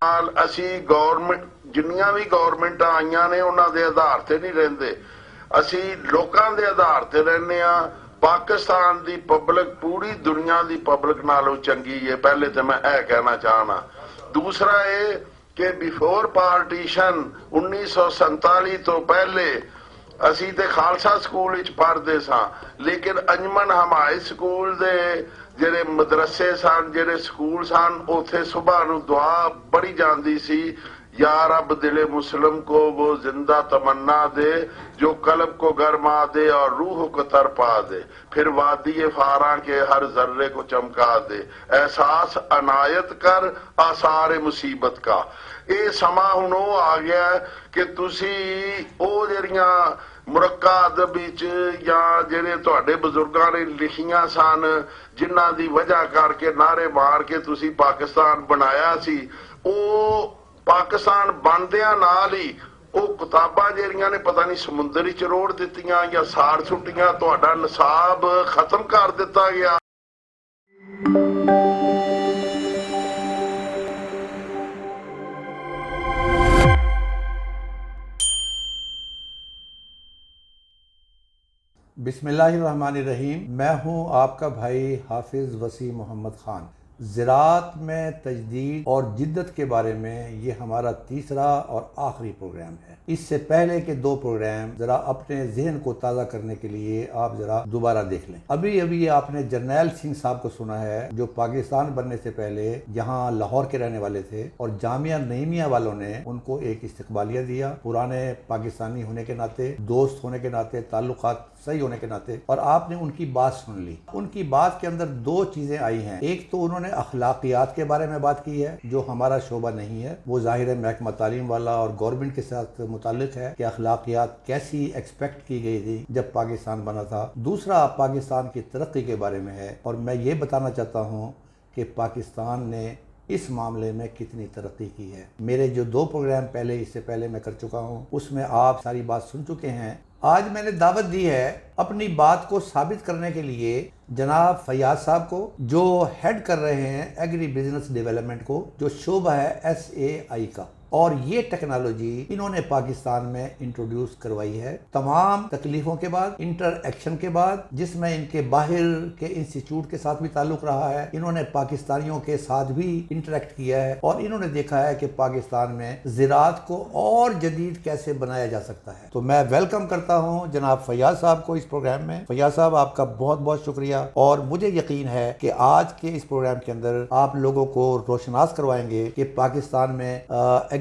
ਨਾਲ ਅਸੀਂ ਗਵਰਨਮੈਂਟ ਜਿੰਨੀਆਂ ਵੀ ਗਵਰਨਮੈਂਟਾਂ ਆਈਆਂ ਨੇ ਉਹਨਾਂ ਦੇ ਆਧਾਰ ਤੇ ਨਹੀਂ ਰਹਿੰਦੇ, ਅਸੀਂ ਲੋਕਾਂ ਦੇ ਆਧਾਰ ਤੇ ਰਹਿੰਦੇ ਆ। ਪਾਕਿਸਤਾਨ ਦੀ ਪਬਲਿਕ ਪੂਰੀ ਦੁਨੀਆ ਦੀ ਪਬਲਿਕ ਨਾਲੋਂ ਚੰਗੀ ਹੈ, ਪਹਿਲੇ ਤੇ ਮੈਂ ਇਹ ਕਹਿਣਾ ਚਾਹਣਾ। ਦੂਸਰਾ ਇਹ ਕਿ ਬਿਫੋਰ ਪਾਰਟੀਸ਼ਨ 1947 ਤੋਂ ਪਹਿਲੇ ਅਸੀਂ ਤੇ ਖਾਲਸਾ ਸਕੂਲ ਵਿੱਚ ਪੜ੍ਹਦੇ ਸਾਂ, ਲੇਕਿਨ ਅੰਜਮਨ ਹਮਾਇਤ ਸਕੂਲ ਦੇ ਜਿਹੜੇ ਮਦਰਸੇ ਸਨ, ਜਿਹੜੇ ਸਕੂਲ ਸਨ, ਉੱਥੇ ਸੁਬਾਹ ਨੂੰ ਦੁਆ ਪੜ੍ਹੀ ਜਾਂਦੀ ਸੀ, یا رب دل مسلم کو وہ زندہ تمنا دے جو قلب کو گرما دے اور روح کو ترپا دے، پھر وادی فاراں کے ہر ذرے کو چمکا دے، احساس عنایت کر آثار مصیبت کا۔ یہ سما ہن وہ آ گیا کہ تسی او جڑیاں مرکہ ادب وچ یا جڑے تہاڈے بزرگاں نے لکھیاں سن، جنہاں دی وجہ کر کے نعرے مار کے تسی پاکستان بنایا سی، او پاکستان بندیاں نال ہی وہ کتاباں جہاں نے پتہ نہیں سمندر وچ روڑ دتیاں یا ساڑ سٹیاں، تہاڈا نصاب ختم کر دتا گیا۔ بسم اللہ الرحمن الرحیم۔ میں ہوں آپ کا بھائی حافظ وسیع محمد خان۔ زراعت میں تجدید اور جدت کے بارے میں یہ ہمارا تیسرا اور آخری پروگرام ہے۔ اس سے پہلے کے دو پروگرام ذرا اپنے ذہن کو تازہ کرنے کے لیے آپ ذرا دوبارہ دیکھ لیں۔ ابھی آپ نے جرنیل سنگھ صاحب کو سنا ہے، جو پاکستان بننے سے پہلے یہاں لاہور کے رہنے والے تھے، اور جامعہ نعیمیہ والوں نے ان کو ایک استقبالیہ دیا، پرانے پاکستانی ہونے کے ناطے، دوست ہونے کے ناطے، تعلقات صحیح ہونے کے ناطے، اور آپ نے ان کی بات سن لی۔ ان کی بات کے اندر دو چیزیں آئی ہیں۔ ایک تو انہوں نے اخلاقیات کے بارے میں بات کی ہے، جو ہمارا شعبہ نہیں ہے، وہ ظاہر ہے محکمہ تعلیم والا اور گورنمنٹ کے ساتھ متعلق ہے کہ اخلاقیات کیسی ایکسپیکٹ کی گئی تھی جب پاکستان بنا تھا۔ دوسرا پاکستان کی ترقی کے بارے میں ہے، اور میں یہ بتانا چاہتا ہوں کہ پاکستان نے اس معاملے میں کتنی ترقی کی ہے۔ میرے جو دو پروگرام پہلے اس سے پہلے میں کر چکا ہوں، اس میں آپ ساری بات سن چکے ہیں۔ آج میں نے دعوت دی ہے اپنی بات کو ثابت کرنے کے لیے جناب فیاض صاحب کو، جو ہیڈ کر رہے ہیں ایگری بزنس ڈیولپمنٹ کو، جو شعبہ ہے SAI کا، اور یہ ٹیکنالوجی انہوں نے پاکستان میں انٹروڈیوس کروائی ہے تمام تکلیفوں کے بعد، انٹر ایکشن کے بعد، جس میں ان کے باہر کے انسٹیٹیوٹ کے ساتھ بھی تعلق رہا ہے۔ انہوں نے پاکستانیوں کے ساتھ بھی انٹریکٹ کیا ہے، اور انہوں نے دیکھا ہے کہ پاکستان میں زراعت کو اور جدید کیسے بنایا جا سکتا ہے۔ تو میں ویلکم کرتا ہوں جناب فیاض صاحب کو اس پروگرام میں۔ فیاض صاحب، آپ کا بہت بہت شکریہ، اور مجھے یقین ہے کہ آج کے اس پروگرام کے اندر آپ لوگوں کو روشناس کروائیں گے کہ پاکستان میں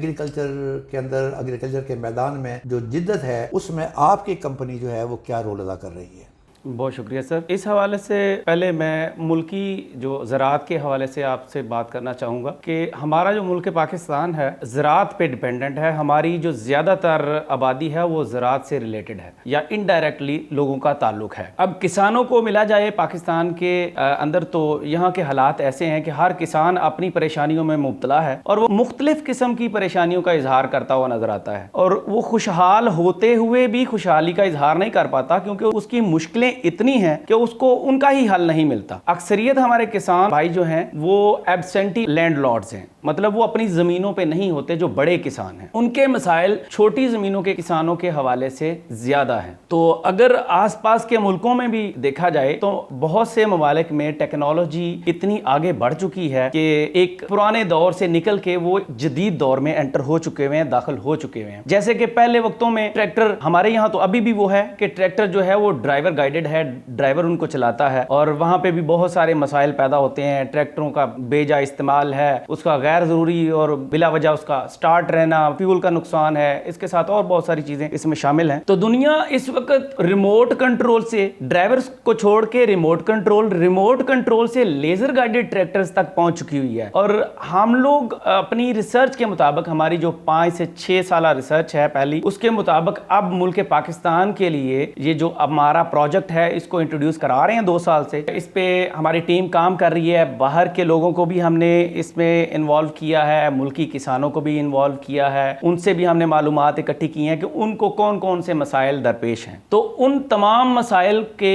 ایگریکلچر کے اندر، ایگریکلچر کے میدان میں جو جدت ہے، اس میں آپ کی کمپنی جو ہے وہ کیا رول ادا کر رہی ہے۔ بہت شکریہ سر۔ اس حوالے سے پہلے میں ملکی جو زراعت کے حوالے سے آپ سے بات کرنا چاہوں گا کہ ہمارا جو ملک پاکستان ہے زراعت پہ ڈیپینڈنٹ ہے۔ ہماری جو زیادہ تر آبادی ہے وہ زراعت سے ریلیٹڈ ہے یا انڈائریکٹلی لوگوں کا تعلق ہے۔ اب کسانوں کو ملا جائے پاکستان کے اندر، تو یہاں کے حالات ایسے ہیں کہ ہر کسان اپنی پریشانیوں میں مبتلا ہے، اور وہ مختلف قسم کی پریشانیوں کا اظہار کرتا ہوا نظر آتا ہے، اور وہ خوشحال ہوتے ہوئے بھی خوشحالی کا اظہار نہیں کر پاتا، کیونکہ اس کی مشکلیں اتنی ہیں کہ اس کو ان کا ہی حل نہیں ملتا۔ اکثریت ہمارے کسان بھائی جو ہیں وہ ایبسینٹی لینڈ لارڈز ہیں، مطلب وہ اپنی زمینوں پہ نہیں ہوتے، جو بڑے کسان ہیں ان کے مسائل چھوٹی زمینوں کے کسانوں کے حوالے سے زیادہ ہیں۔ تو اگر آس پاس کے ملکوں میں بھی دیکھا جائے تو بہت سے ممالک میں ٹیکنالوجی اتنی آگے بڑھ چکی ہے کہ ایک پرانے دور سے نکل کے وہ جدید دور میں انٹر ہو چکے ہوئے ہیں، داخل ہو چکے ہوئے ہیں۔ جیسے کہ پہلے وقتوں میں ٹریکٹر، ہمارے یہاں تو ابھی بھی وہ ہے کہ ٹریکٹر جو ہے وہ ڈرائیور گائیڈڈ ہے، ڈرائیور ان کو چلاتا ہے، اور وہاں پہ بھی بہت سارے مسائل پیدا ہوتے ہیں۔ ٹریکٹروں کا بے جا استعمال ہے، اس کا غیر ضروری اور بلا وجہ اس کا سٹارٹ رہنا، فیول کا نقصان ہے، اس کے ساتھ اور بہت ساری چیزیں اس میں شامل ہیں۔ تو دنیا اس وقت ریموٹ کنٹرول سے، ڈرائیورز کو چھوڑ کے ریموٹ کنٹرول سے لیزر گائیڈڈ ٹریکٹرز تک پہنچ چکی ہوئی ہے، اور ہم لوگ اپنی ریسرچ کے مطابق، ہماری جو 5 سے 6 سالہ ریسرچ ہے پہلی، اس کے مطابق اب ملک پاکستان کے لیے یہ جو ہمارا پروجیکٹ ہے اس کو انٹروڈیوس کرا رہے ہیں 2 سال سے۔ اس پہ ہماری ٹیم کام کر رہی ہے، باہر کے لوگوں کو بھی ہم نے اس میں انوالو کیا ہے، ملکی کسانوں کو بھی انوالو کیا ہے، ان سے بھی ہم نے معلومات اکٹھی کی ہیں کہ ان کو کون کون سے مسائل درپیش ہیں۔ تو ان تمام مسائل کے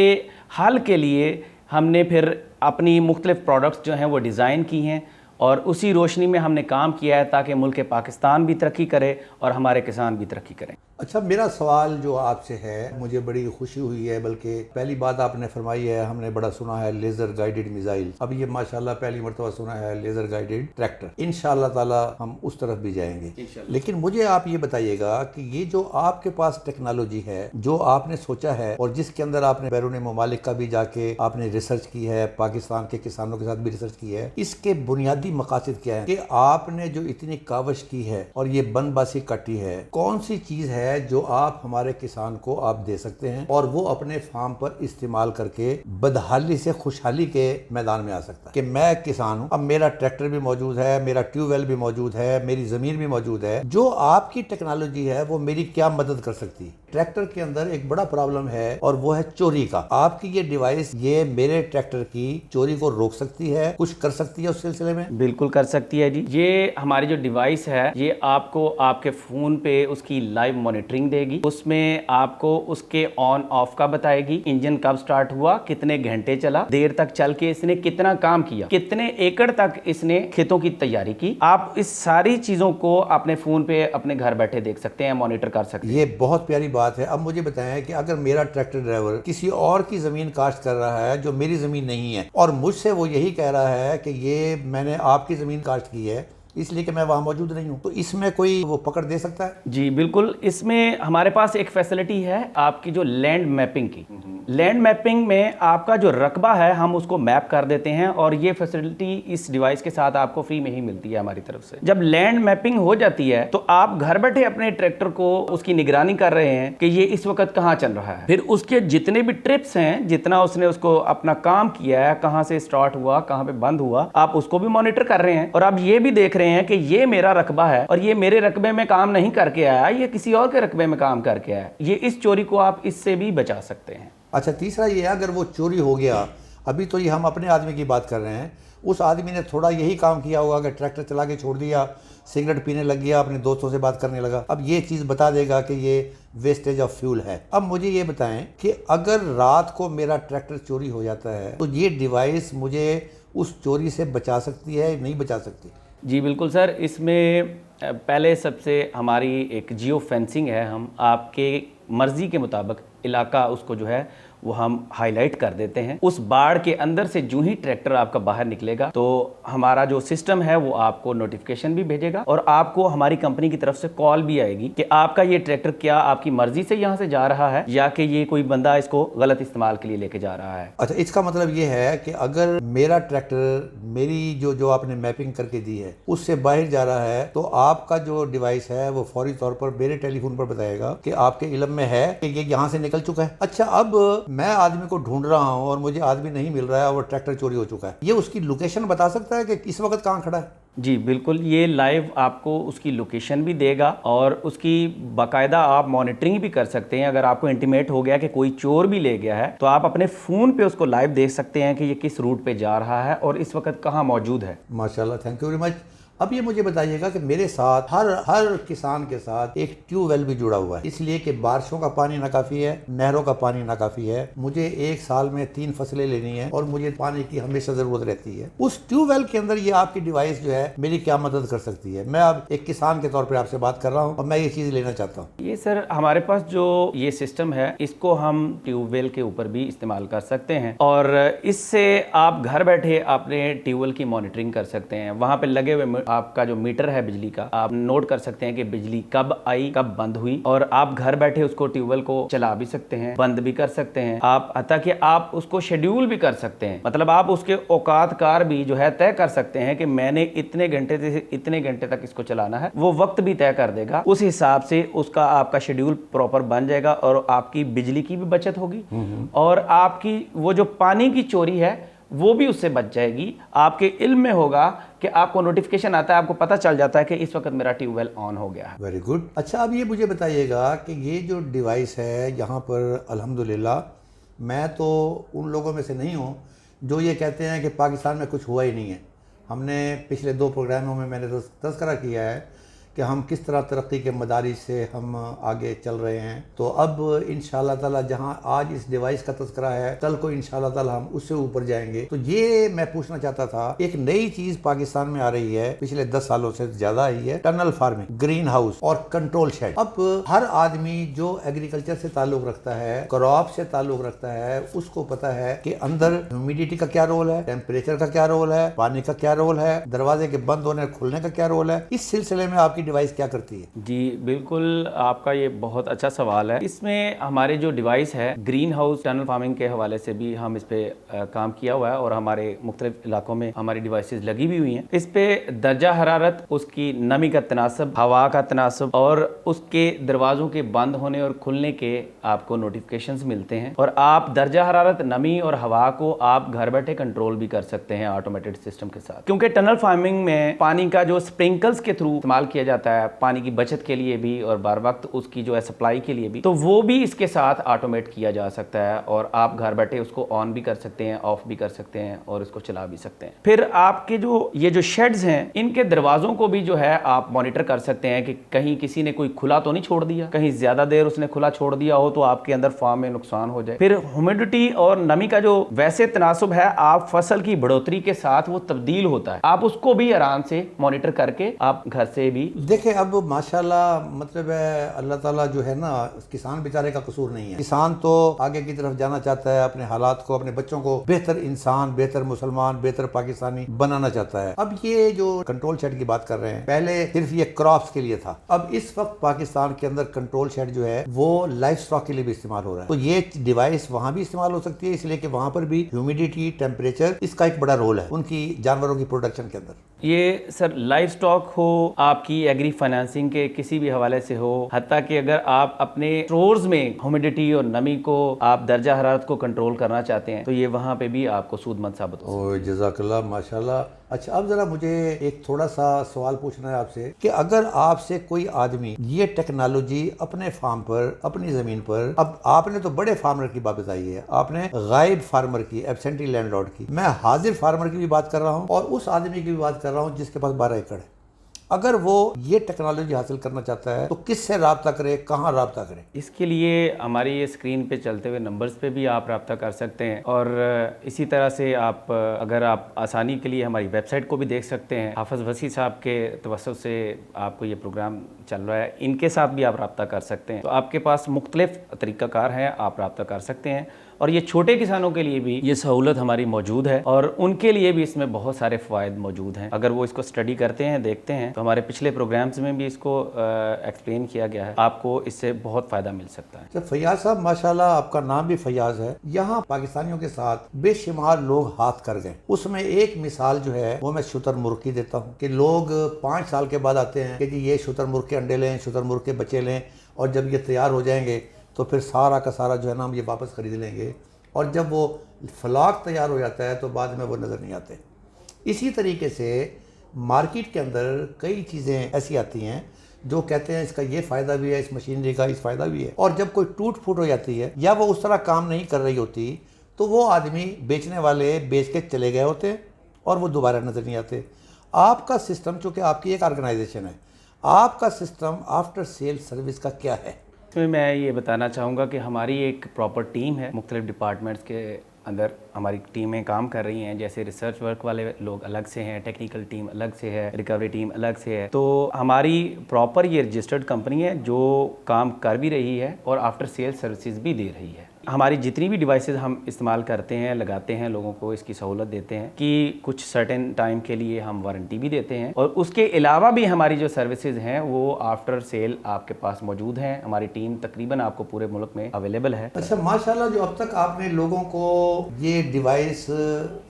حل کے لیے ہم نے پھر اپنی مختلف پروڈکٹس جو ہیں وہ ڈیزائن کی ہیں، और उसी रोशनी में हमने काम किया है ताकि मुल्क पाकिस्तान भी तरक्की करे और हमारे किसान भी तरक्की करें। अच्छा, मेरा सवाल जो आपसे है, मुझे बड़ी खुशी हुई है, बल्कि पहली बात आपने फरमाई है, हमने बड़ा सुना है लेज़र गाइडेड मिसाइल, अब ये माशाल्लाह पहली मरतबा सुना है लेज़र गाइडेड ट्रैक्टर। इंशाल्लाह ताला हम उस तरफ भी जाएंगे। लेकिन मुझे आप ये बताइएगा कि ये जो आपके पास टेक्नोलॉजी है, जो आपने सोचा है और जिसके अंदर आपने बैरून ममालिक का भी जाके आपने रिसर्च की है, पाकिस्तान के किसानों के साथ भी रिसर्च की है, इसके बुनियादी मकासद क्या है कि आपने जो इतनी कावश की है और ये बनबासी काटी है, कौन सी चीज़ है जो आप हमारे किसान को आप दे सकते हैं और वो अपने फार्म पर इस्तेमाल करके बदहाली से खुशहाली के मैदान में आ सकता है कि मैं किसान हूं, अब मेरा ट्रैक्टर भी मौजूद है, मेरा ट्यूबवेल भी मौजूद है, मेरी ज़मीन भी मौजूद है, जो आपकी टेक्नोलॉजी है वो मेरी क्या मदद कर सकती है। ट्रैक्टर के अंदर एक बड़ा प्रॉब्लम है और वो है चोरी का। आपकी ये डिवाइस ये मेरे ट्रैक्टर की चोरी को रोक सकती है, कुछ कर सकती है उस सिलसिले में? बिल्कुल कर सकती है जी। ये हमारी जो डिवाइस है ये आपको आपके फ़ोन पे उसकी लाइव मॉनिटरिंग देगी, उसमें आपको उसके ऑन ऑफ का बताएगी, इंजन कब स्टार्ट हुआ, कितने घंटे चला, देर तक चल के इसने कितना काम किया, कितने एकड़ तक इसने खेतों की तैयारी की। आप इस सारी चीज़ों को अपने फ़ोन पे अपने घर बैठे देख सकते हैं, मॉनिटर कर सकते हैं। ये बहुत प्यारी बात है। अब मुझे बताएं कि अगर मेरा ट्रैक्टर ड्राइवर किसी और की ज़मीन काश्त कर रहा है जो मेरी ज़मीन नहीं है और मुझसे वो यही कह रहा है कि ये मैंने आपकी ज़मीन काश्त की है इसलिए कि मैं वहाँ मौजूद नहीं हूँ, तो इसमें कोई वो पकड़ दे सकता है? जी बिल्कुल, इसमें हमारे पास एक फैसिलिटी है आपकी जो लैंड मैपिंग की। लैंड मैपिंग में आपका जो रकबा है हम उसको मैप कर देते हैं और ये फैसिलिटी इस डिवाइस के साथ आपको फ्री में ही मिलती है हमारी तरफ से। जब लैंड मैपिंग हो जाती है तो आप घर बैठे अपने ट्रैक्टर को उसकी निगरानी कर रहे हैं कि ये इस वक्त कहाँ चल रहा है, फिर उसके जितने भी ट्रिप्स हैं, जितना उसने उसको अपना काम किया है, कहाँ से स्टार्ट हुआ, कहाँ पे बंद हुआ, आप उसको भी मॉनिटर कर रहे हैं और आप ये भी देख रहे हैं कि ये मेरा रकबा है और ये मेरे रकबे में काम नहीं करके आया, ये किसी और के रकबे में काम करके आया। ये इस चोरी को आप इससे भी बचा सकते हैं। अच्छा, तीसरा ये है, अगर वो चोरी हो गया, अभी तो ये हम अपने आदमी की बात कर रहे हैं, उस आदमी ने थोड़ा यही काम किया होगा कि ट्रैक्टर चला के छोड़ दिया, सिगरेट पीने लग गया, अपने दोस्तों से बात करने लगा, अब ये चीज़ बता देगा कि ये वेस्टेज ऑफ फ्यूल है। अब मुझे ये बताएं कि अगर रात को मेरा ट्रैक्टर चोरी हो जाता है तो ये डिवाइस मुझे उस चोरी से बचा सकती है, नहीं बचा सकती? जी बिल्कुल सर, इसमें पहले सबसे हमारी एक जियो फेंसिंग है, हम आपके मर्ज़ी के मुताबिक इलाका उसको जो है वो हम हाईलाइट कर देते हैं। उस बाड़ के अंदर से जो ही ट्रैक्टर आपका बाहर निकलेगा तो हमारा जो सिस्टम है वो आपको नोटिफिकेशन भी भेजेगा और आपको हमारी कंपनी की तरफ से कॉल भी आएगी कि आपका ये ट्रैक्टर क्या आपकी मर्जी से यहाँ से जा रहा है या कि ये कोई बंदा इसको गलत इस्तेमाल के लिए लेके जा रहा है। अच्छा, इसका मतलब ये है कि अगर मेरा ट्रैक्टर मेरी जो आपने मैपिंग करके दी है उससे बाहर जा रहा है तो आपका जो डिवाइस है वो फौरी तौर पर मेरे टेलीफोन पर बताएगा कि आपके इल्म में है कि ये यहाँ से निकल चुका है। अच्छा, अब मैं आदमी को ढूंढ रहा हूँ और मुझे आदमी नहीं मिल रहा है और ट्रैक्टर चोरी हो चुका है, ये उसकी लोकेशन बता सकता है कि इस वक्त कहाँ खड़ा है? जी बिल्कुल, ये लाइव आपको उसकी लोकेशन भी देगा और उसकी बाकायदा आप मॉनिटरिंग भी कर सकते हैं। अगर आपको इंटीमेट हो गया कि कोई चोर भी ले गया है तो आप अपने फ़ोन पे उसको लाइव देख सकते हैं कि ये किस रूट पे जा रहा है और इस वक्त कहाँ मौजूद है। माशाल्लाह, थैंक यू वेरी मच। अब ये मुझे बताइएगा कि मेरे साथ हर किसान के साथ एक ट्यूबवेल भी जुड़ा हुआ है, इसलिए कि बारिशों का पानी नाकाफी है, नहरों का पानी नाकाफी है, मुझे एक साल में 3 फसलें लेनी है और मुझे पानी की हमेशा जरूरत रहती है। उस ट्यूबवेल के अंदर ये आपकी डिवाइस जो है मेरी क्या मदद कर सकती है? मैं अब एक किसान के तौर पर आपसे बात कर रहा हूँ और मैं ये चीज़ लेना चाहता हूँ। ये सर हमारे पास जो ये सिस्टम है इसको हम ट्यूबवेल के ऊपर भी इस्तेमाल कर सकते हैं और इससे आप घर बैठे अपने ट्यूबवेल की मॉनिटरिंग कर सकते हैं। वहाँ पे लगे हुए आपका जो मीटर है बिजली का, आप नोट कर सकते हैं कि बिजली कब आई, कब बंद हुई और आप घर बैठे उसको ट्यूबवेल को चला भी सकते हैं, बंद भी कर सकते हैं आप, हत्ता कि आप उसको शेड्यूल भी कर सकते हैं। मतलब आप उसके औकात कार भी जो है तय कर सकते हैं कि मैंने इतने घंटे से इतने घंटे तक इसको चलाना है, वो वक्त भी तय कर देगा। उस हिसाब से उसका आपका शेड्यूल प्रॉपर बन जाएगा और आपकी बिजली की भी बचत होगी और आपकी वो जो पानी की चोरी है वो भी उससे बच जाएगी। आपके इल्म में होगा कि आपको नोटिफिकेशन आता है, आपको पता चल जाता है कि इस वक्त मेरा ट्यूबवेल ऑन हो गया है। Very good. अच्छा, अब ये मुझे बताइएगा कि ये जो डिवाइस है यहाँ पर अल्हम्दुलिल्लाह मैं तो उन लोगों में से नहीं हूँ जो ये कहते हैं कि पाकिस्तान में कुछ हुआ ही नहीं है। हमने पिछले 2 प्रोग्रामों में मैंने तज़किरा किया है कि हम किस तरह तरक्की के मदारिज से हम आगे चल रहे हैं। तो अब इंशाअल्लाह ताला जहां आज इस डिवाइस का तज़किरा है, कल को इंशाअल्लाह ताला हम उससे ऊपर जाएंगे। तो ये मैं पूछना चाहता था, एक नई चीज पाकिस्तान में आ रही है, पिछले 10 सालों से ज्यादा आई है, टनल फार्मिंग, ग्रीन हाउस और कंट्रोल शेड। अब हर आदमी जो एग्रीकल्चर से ताल्लुक रखता है, क्रॉप से ताल्लुक रखता है, उसको पता है कि अंदर ह्यूमिडिटी का क्या रोल है, टेम्परेचर का क्या रोल है, पानी का क्या रोल है, दरवाजे के बंद होने खुलने का क्या रोल है। इस सिलसिले में आपकी डिवाइस क्या करती है? जी बिल्कुल, आपका ये बहुत अच्छा सवाल है। इसमें हमारे जो डिवाइस है ग्रीन हाउस टनल फार्मिंग के हवाले से भी हम इस पे काम किया हुआ है और हमारे मुख्तलिफ इलाकों में हमारी डिवाइसेस लगी भी हुई हैं। इस पे दर्जा हरारत, उसकी नमी का तनासब, हवा का तनासब और उसके दरवाज़ों के बंद होने और खुलने के आपको नोटिफिकेशंस मिलते हैं। और आप दर्जा हरारत, नमी और हवा को आप घर बैठे कंट्रोल भी कर सकते हैं ऑटोमेटेड सिस्टम के साथ। क्योंकि टनल फार्मिंग में पानी का जो स्प्रिंकल्स के थ्रू इस्तेमाल किया जाता है, पानी की बचत के लिए भी और बार वक्त उसकी जो है सप्लाई के लिए भी, तो वो भी इसके साथ ऑटोमेट किया जा सकता है और आप घर बैठे उसको ऑन भी कर सकते हैं, ऑफ भी कर सकते हैं और इसको चला भी सकते हैं। फिर आपके जो ये जो शेड्स हैं, इनके दरवाजों को भी जो है आप मॉनिटर कर सकते हैं कि कहीं किसी ने कोई खुला तो नहीं छोड़ दिया, कहीं ज्यादा देर उसने खुला छोड़ दिया हो तो आपके अंदर फार्म में नुकसान हो जाए। फिर ह्यूमिडिटी और नमी का जो वैसे तनासुब है, आप फसल की बढ़ोतरी के साथ वो तब्दील होता है, आप उसको भी आराम से मॉनिटर करके आप घर से भी देखें। अब माशाल्लाह मतलब है अल्लाह ताला जो है ना, किसान बेचारे का कसूर नहीं है। किसान तो आगे की तरफ जाना चाहता है, अपने हालात को, अपने बच्चों को बेहतर इंसान, बेहतर मुसलमान, बेहतर पाकिस्तानी बनाना चाहता है। अब ये जो कंट्रोल शेड की बात कर रहे हैं, पहले सिर्फ ये क्रॉप्स के लिए था, अब इस वक्त पाकिस्तान के अंदर कंट्रोल शेड जो है वो लाइफ स्टॉक के लिए भी इस्तेमाल हो रहा है। तो ये डिवाइस वहां भी इस्तेमाल हो सकती है, इसलिए कि वहां पर भी ह्यूमिडिटी, टेम्परेचर, इसका एक बड़ा रोल है उनकी जानवरों की प्रोडक्शन के अंदर। ये सर लाइफ स्टॉक हो, आपकी एग्री फाइनेंसिंग के किसी भी हवाले से हो, हत्ता कि अगर आप अपने स्टोर्स में ह्यूमिडिटी और नमी को, आप दर्जा हरारत को कंट्रोल करना चाहते हैं, तो ये वहाँ पे भी आपको सूदमंद साबित हो। ओह जज़ाकल्लाह, माशाल्लाह। अच्छा, अब जरा मुझे एक थोड़ा सा सवाल पूछना है आपसे कि अगर आपसे कोई आदमी ये टेक्नोलॉजी अपने फार्म पर, अपनी जमीन पर, अब आपने तो बड़े फार्मर की बात बताई है, आपने गायब फार्मर की, एब्सेंटी लैंडलॉर्ड की, मैं हाजिर फार्मर की भी बात कर रहा हूँ और उस आदमी की भी बात कर रहा हूँ जिसके पास 12 एकड़ है। अगर वो ये टेक्नोलॉजी हासिल करना चाहता है तो किससे राब्ता करे, कहाँ राब्ता करे? इसके लिए हमारी ये स्क्रीन पे चलते हुए नंबर्स पे भी आप राब्ता कर सकते हैं और इसी तरह से आप अगर आप आसानी के लिए हमारी वेबसाइट को भी देख सकते हैं। हाफिज़ वसी साहब के तवस्सुत से आपको ये प्रोग्राम चल रहा है, इनके साथ भी आप राब्ता कर सकते हैं। तो आपके पास मुख्तलिफ तरीक़ाकार हैं, आप राब्ता कर सकते हैं और ये छोटे किसानों के लिए भी ये सहूलत हमारी मौजूद है और उनके लिए भी इसमें बहुत सारे फ़ायदे मौजूद हैं। अगर वो इसको स्टडी करते हैं, देखते हैं, तो हमारे पिछले प्रोग्राम्स में भी इसको एक्सप्लेन किया गया है, आपको इससे बहुत फ़ायदा मिल सकता है। तो फैयाज साहब, माशाल्लाह आपका नाम भी फैयाज है, यहाँ पाकिस्तानियों के साथ बेशुमार लोग हाथ कर गए। उसमें एक मिसाल जो है वो मैं शुतुरमुर्ग की देता हूँ कि लोग 5 साल के बाद आते हैं कि जी ये शुतुरमुर्ग के अंडे लें, शुतुरमुर्ग के बच्चे लें, और जब ये तैयार हो जाएंगे तो फिर सारा का सारा जो है ना हम ये वापस खरीद लेंगे, और जब वो फ्लॉक तैयार हो जाता है तो बाद में वो नज़र नहीं आते। इसी तरीके से मार्केट के अंदर कई चीज़ें ऐसी आती हैं जो कहते हैं इसका ये फ़ायदा भी है, इस मशीनरी का इस फ़ायदा भी है, और जब कोई टूट फूट हो जाती है या वो उस तरह काम नहीं कर रही होती तो वो आदमी, बेचने वाले बेच के चले गए होते हैं और वो दोबारा नज़र नहीं आते। आपका सिस्टम, चूँकि आपकी एक ऑर्गेनाइजेशन है, आपका सिस्टम आफ्टर सेल सर्विस का क्या है? इसमें मैं ये बताना चाहूँगा कि हमारी एक प्रॉपर टीम है, मुख्तलिफ डिपार्टमेंट्स के अंदर हमारी टीमें काम कर रही हैं। जैसे रिसर्च वर्क वाले लोग अलग से हैं, टेक्निकल टीम अलग से है, रिकवरी टीम अलग से है। तो हमारी प्रॉपर ये रजिस्टर्ड कंपनी है जो काम कर भी रही है और आफ्टर सेल सर्विसेज भी दे रही है। हमारी जितनी भी डिवाइसेस हम इस्तेमाल करते हैं, लगाते हैं, लोगों को इसकी सहूलत देते हैं कि कुछ सर्टेन टाइम के लिए हम वारंटी भी देते हैं और उसके अलावा भी हमारी जो सर्विसेज हैं वो आफ्टर सेल आपके पास मौजूद हैं। हमारी टीम तकरीबन आपको पूरे मुल्क में अवेलेबल है। अच्छा, माशाल्लाह, जो अब तक आपने लोगों को ये डिवाइस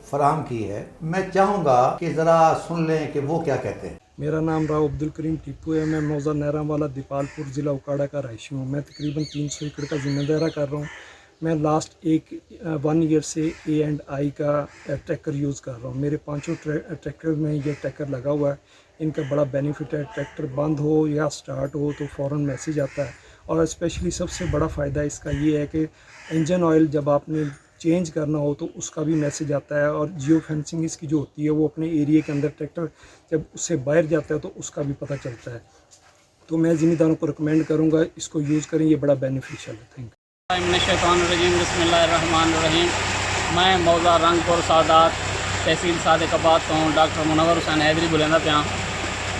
फराहम की है, मैं चाहूँगा कि ज़रा सुन लें कि वो क्या कहते हैं। मेरा नाम राव अब्दुल करीम टीपू है। मैं मौजा नहरावाला दीपालपुर ज़िला उकाड़ा का रहायशी हूँ। मैं तकरीबन 300 एकड़ का ज़िम्मेदारा कर रहा हूँ। मैं लास्ट 1 ईयर से A&I का ट्रैक्टर यूज़ कर रहा हूँ। मेरे 5 ट्रैक्टर में ये ट्रैक्टर लगा हुआ है। इनका बड़ा बेनिफिट है, ट्रैक्टर बंद हो या स्टार्ट हो तो फ़ौरन मैसेज आता है। और स्पेशली सबसे बड़ा फ़ायदा इसका ये है कि इंजन ऑयल जब आपने चेंज करना हो तो उसका भी मैसेज आता है। और जियो फेंसिंग इसकी जो होती है वो अपने एरिया के अंदर ट्रैक्टर जब उससे बाहर जाता है तो उसका भी पता चलता है। तो मैं ज़मींदारों को रिकमेंड करूँगा इसको यूज़ करें, ये बड़ा बेनिफिशियल है। Thank you. बिस्मिल्लाहिर्रहमानिर्रहीम। मैं मौजा रंगपुर सादात तहसील सादिकाबाद तो डॉक्टर मुनव्वर हुसैन हैदरी बुलंदा पिया।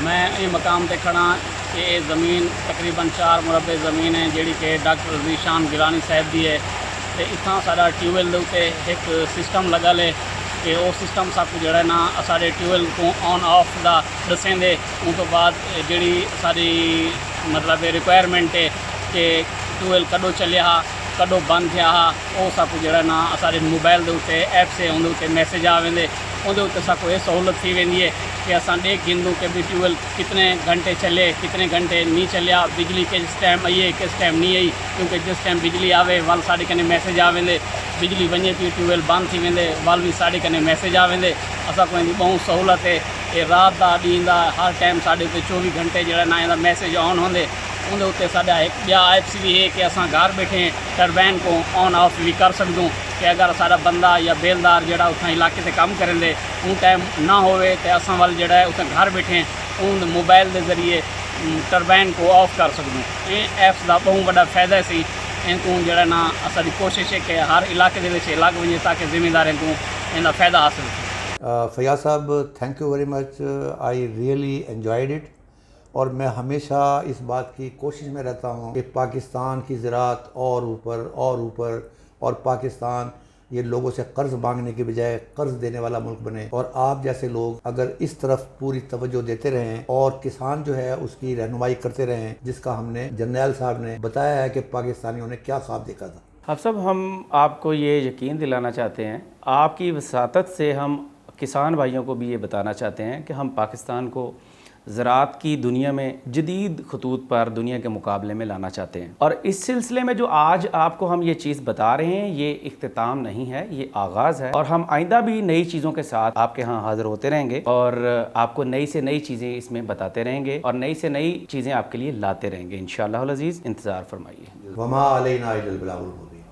मैं ये मकाम ते खड़ा कि ये ज़मीन तकरीबन 4 मुरबे ज़मीन है जिहड़ी कि डॉक्टर ज़ीशान गिलानी साहब दी है। तो इत्थां साडा ट्यूबवैल दे उत्ते एक सिस्टम लगल है कि वो सिस्टम साकू जिहड़ा ना साडे ट्यूबवैल को ऑन ऑफ दा दसेंदे। उस तो बाद जिहड़ी साडी मतलब रिक्वायरमेंट है कि ट्यूबवैल कदों चलिया कदों बंद थिया वो सब जिहड़ा ना साडे मोबाइल दे उत्ते ऐप से उहदे उत्ते मैसेज आ वेंदे। उहदे उत्ते साकू ये सहूलत थी वेंदी है कि असां देख गिनदूं कि भी ट्यूबवैल कितने घंटे चले कितने घंटे नहीं चलिया, बिजली किस टाइम आई है किस टाइम नहीं आई। क्योंकि जिस टाइम बिजली आवे वाल साडे कने मैसेज आ वेंदे, बिजली वञे पई ट्यूबवैल बंद थी वेंदे वाल भी साडे कने मैसेज आ वेंदे। असां को बहुत सहूलत है। ये रात दा ॾींहुं दा हर टाइम साडे उत्ते 24 घंटे जिहड़ा ना इहदा मैसेज ऑन होंदे। उनके उत्ते साडा एक ॿिया ऐप्स भी है कि असां घर बैठे टरबाइन को ऑन ऑफ भी कर सकूँ कि अगर साडा बंदा या बेलदार जिहड़ा उत्थां इलाके से काम करेंदे उन टाइम ना होवे तो असां वाल जिहड़ा है उत्थे घर बैठे उन मोबाइल के जरिए टरबाइन को ऑफ कर सकूँ। ये ऐप्स का बहुत बड़ा फायदा सी। इनको जिहड़ा ना असाडी कोशिश है कि हर इलाके दे विच लग वञे ताकि ज़िम्मेदारां को इनका फायदा हासिल हो। फैयाज साहब, thank you very much, I really enjoyed it. और मैं हमेशा इस बात की कोशिश में रहता हूँ कि पाकिस्तान की ज़राअत और ऊपर और पाकिस्तान ये लोगों से कर्ज़ मांगने के बजाय कर्ज़ देने वाला मुल्क बने। और आप जैसे लोग अगर इस तरफ पूरी तवज्जो देते रहें और किसान जो है उसकी रहनुमाई करते रहें, जिसका हमने जर्नैल साहब ने बताया है कि पाकिस्तानियों ने क्या ख्वाब देखा था। अब सब हम आपको ये यकीन दिलाना चाहते हैं, आपकी वसातत से हम किसान भाइयों को भी ये बताना चाहते हैं कि हम पाकिस्तान को ज़राअत की दुनिया में जदीद खतूत पर दुनिया के मुकाबले में लाना चाहते हैं। और इस सिलसिले में जो आज आपको हम ये चीज़ बता रहे हैं ये इख्तिताम नहीं है, ये आगाज़ है। और हम आइंदा भी नई चीज़ों के साथ आपके यहाँ हाज़िर होते रहेंगे और आपको नई से नई चीज़ें इसमें बताते रहेंगे और नई से नई चीज़ें आपके लिए लाते रहेंगे इंशाअल्लाह अज़ीज़। इंतज़ार फरमाइए। वमा अलैना इल्लल बलागुल मुबीन।